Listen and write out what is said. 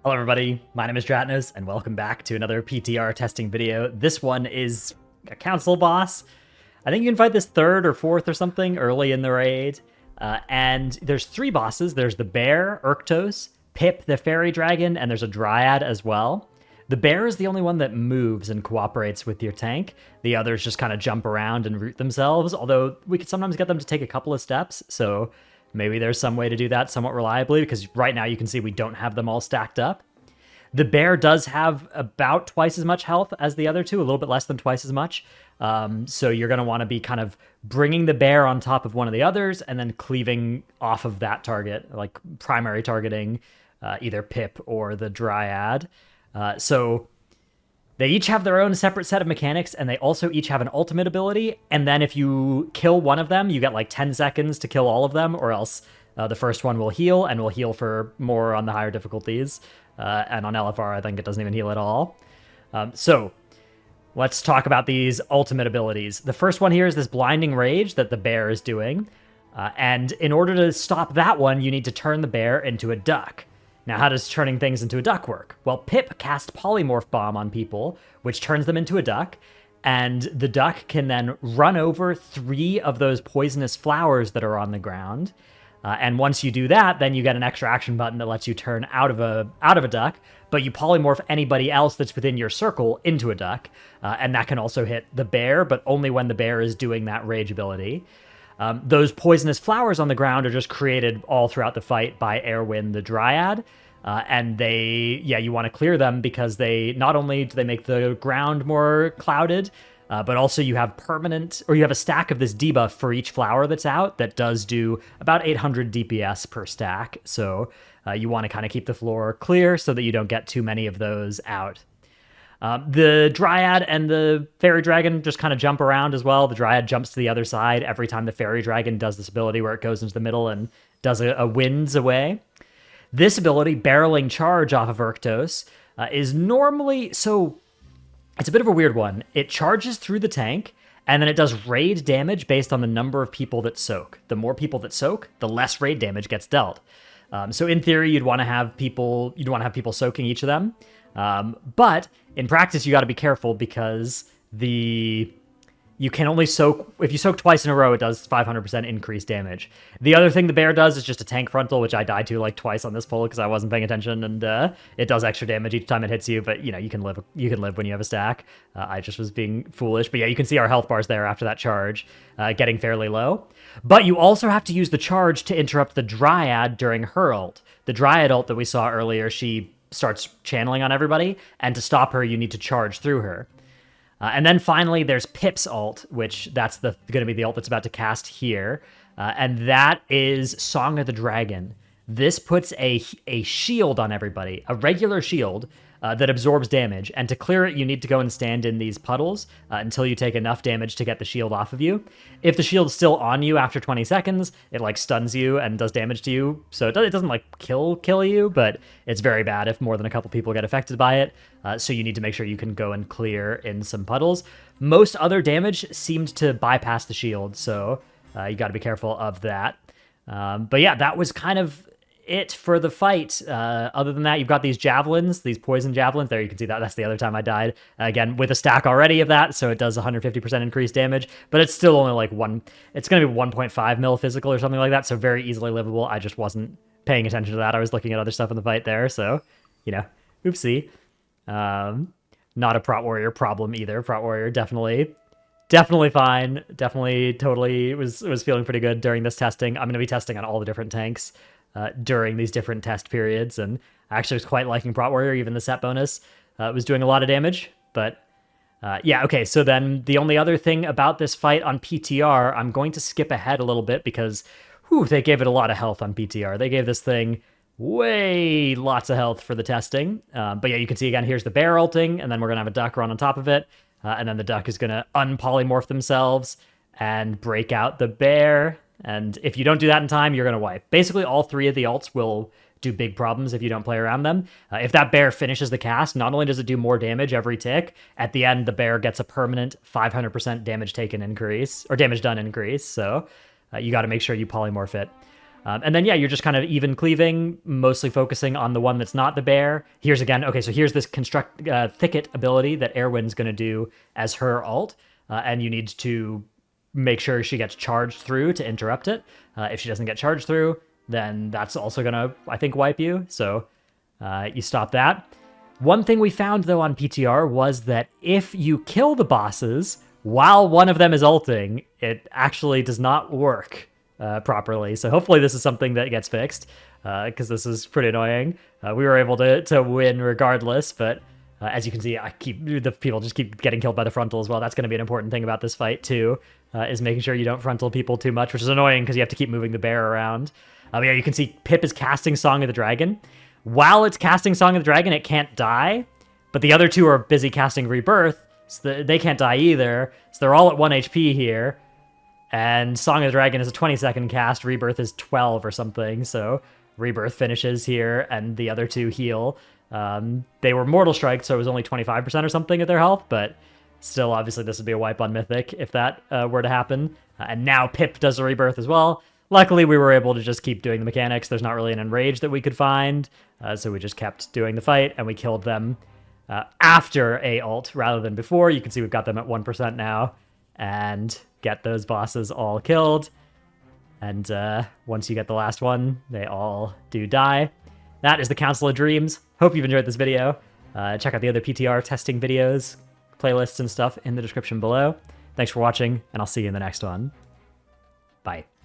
Hello everybody, my name is Dratnos, and welcome back to another PTR testing video. This one is a council boss. I think you can fight this third or fourth or something early in the raid. And there's three bosses. There's the bear, Urktos, Pip, the fairy dragon, and there's a dryad as well. The bear is the only one that moves and cooperates with your tank. The others just kind of jump around and root themselves, although we could sometimes get them to take a couple of steps, so maybe there's some way to do that somewhat reliably, because right now you can see we don't have them all stacked up. The bear does have about twice as much health as the other two, a little bit less than twice as much. So you're going to want to be kind of bringing the bear on top of one of the others and then cleaving off of that target, like primary targeting either Pip or the dryad. So they each have their own separate set of mechanics, and they also each have an ultimate ability. And then if you kill one of them, you get like 10 seconds to kill all of them, or else the first one will heal, and will heal for more on the higher difficulties. And on LFR, I think it doesn't even heal at all. So let's talk about these ultimate abilities. The first one here is this Blinding Rage that the bear is doing. And in order to stop that one, you need to turn the bear into a duck. Now, how does turning things into a duck work? Well, Pip cast Polymorph Bomb on people, which turns them into a duck, and the duck can then run over 3 of those poisonous flowers that are on the ground. And once you do that, then you get an extra action button that lets you turn out of a duck, but you polymorph anybody else that's within your circle into a duck, and that can also hit the bear, but only when the bear is doing that rage ability. Those poisonous flowers on the ground are just created all throughout the fight by Airwind the Dryad, and you want to clear them because they not only do they make the ground more clouded, but also you have a stack of this debuff for each flower that's out that does do about 800 DPS per stack. So you want to kind of keep the floor clear so that you don't get too many of those out. The Dryad and the Fairy Dragon just kind of jump around as well. The Dryad jumps to the other side every time the Fairy Dragon does this ability where it goes into the middle and does a winds away. This ability, Barreling Charge off of Urktos, is normally... so it's a bit of a weird one. It charges through the tank, and then it does raid damage based on the number of people that soak. The more people that soak, the less raid damage gets dealt. So in theory, you'd want to have people soaking each of them. But in practice, you got to be careful because you can only soak, if you soak twice in a row, it does 500% increased damage. The other thing the bear does is just a tank frontal, which I died to like twice on this pull because I wasn't paying attention, and it does extra damage each time it hits you, but you can live when you have a stack. I just was being foolish, but yeah, you can see our health bars there after that charge getting fairly low. But you also have to use the charge to interrupt the Dryad during her ult. The Dryad ult that we saw earlier, she starts channeling on everybody, and to stop her, you need to charge through her. And then finally, there's Pip's ult, which that's going to be the ult that's about to cast here. And that is Song of the Dragon. This puts a shield on everybody, a regular shield that absorbs damage. And to clear it, you need to go and stand in these puddles until you take enough damage to get the shield off of you. If the shield's still on you after 20 seconds, it like stuns you and does damage to you. So it doesn't like kill you, but it's very bad if more than a couple people get affected by it. So you need to make sure you can go and clear in some puddles. Most other damage seemed to bypass the shield, so you got to be careful of that. But yeah, that was kind of it for the fight. Other than that, you've got these javelins, these poison javelins. There you can see that. That's the other time I died. Again, with a stack already of that, so it does 150% increased damage, but it's still only like it's going to be 1.5 mil physical or something like that, so very easily livable. I just wasn't paying attention to that. I was looking at other stuff in the fight there, so, oopsie. Not a Prot Warrior problem either. Prot Warrior definitely fine. Definitely totally was feeling pretty good during this testing. I'm going to be testing on all the different tanks during these different test periods, and I actually was quite liking Prot Warrior. Even the set bonus was doing a lot of damage, but yeah, okay, so then the only other thing about this fight on PTR, I'm going to skip ahead a little bit because they gave it a lot of health on PTR. They gave this thing lots of health for the testing. But yeah, you can see again, here's the bear ulting, and then we're going to have a duck run on top of it, and then the duck is going to unpolymorph themselves and break out the bear. And if you don't do that in time, you're going to wipe. Basically, all 3 of the ults will do big problems if you don't play around them. If that bear finishes the cast, not only does it do more damage every tick, at the end, the bear gets a permanent 500% damage taken increase, or damage done increase. So you got to make sure you polymorph it. And then, yeah, you're just kind of even cleaving, mostly focusing on the one that's not the bear. Here's again, okay, so here's this construct thicket ability that Erwin's going to do as her ult. And you need to make sure she gets charged through to interrupt it. If she doesn't get charged through, then that's also going to, I think, wipe you. So you stop that. One thing we found, though, on PTR was that if you kill the bosses while one of them is ulting, it actually does not work properly. So hopefully this is something that gets fixed, because this is pretty annoying. We were able to win regardless, but as you can see, the people just keep getting killed by the frontal as well. That's going to be an important thing about this fight too, is making sure you don't frontal people too much, which is annoying because you have to keep moving the bear around. Yeah, you can see Pip is casting Song of the Dragon. While it's casting Song of the Dragon, it can't die, but the other two are busy casting Rebirth, so they can't die either. So they're all at 1 HP here. And Song of the Dragon is a 20-second cast, Rebirth is 12 or something, so Rebirth finishes here, and the other two heal. They were Mortal Strike, so it was only 25% or something of their health, but still, obviously, this would be a wipe on Mythic if that were to happen. And now Pip does a Rebirth as well. Luckily, we were able to just keep doing the mechanics. There's not really an Enrage that we could find, so we just kept doing the fight, and we killed them after a ult rather than before. You can see we've got them at 1% now, and get those bosses all killed. And once you get the last one, they all do die. That is the Council of Dreams. Hope you've enjoyed this video. Check out the other PTR testing videos, playlists, and stuff in the description below. Thanks for watching, and I'll see you in the next one. Bye.